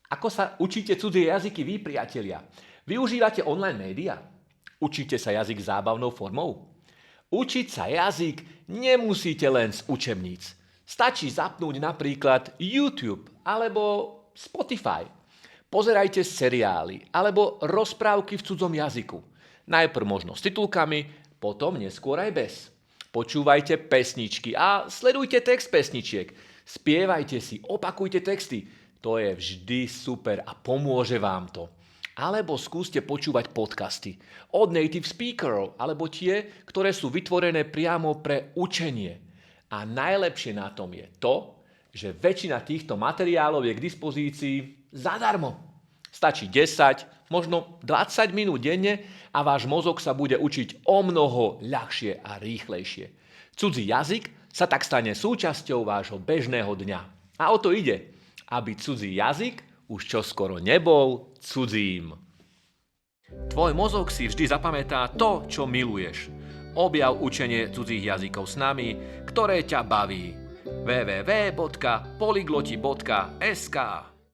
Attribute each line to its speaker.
Speaker 1: Ako sa učíte cudzie jazyky vy, priatelia? Využívate online média? Učíte sa jazyk zábavnou formou? Učiť sa jazyk nemusíte len z učebníc. Stačí zapnúť napríklad YouTube alebo Spotify. Pozerajte seriály alebo rozprávky v cudzom jazyku. Najprv možno s titulkami, potom neskôr aj bez. Počúvajte pesničky a sledujte text pesničiek. Spievajte si, opakujte texty. To je vždy super a pomôže vám to. Alebo skúste počúvať podcasty od native speakerov, alebo tie, ktoré sú vytvorené priamo pre učenie. A najlepšie na tom je to, že väčšina týchto materiálov je k dispozícii zadarmo. Stačí 10, možno 20 minút denne a váš mozog sa bude učiť o mnoho ľahšie a rýchlejšie. Cudzí jazyk sa tak stane súčasťou vášho bežného dňa. A o to ide, aby cudzí jazyk už čoskoro nebol cudzím. Tvoj mozog si vždy zapamätá to, čo miluješ. Objav učenie cudzích jazykov s nami, ktoré ťa baví. www.polygloti.sk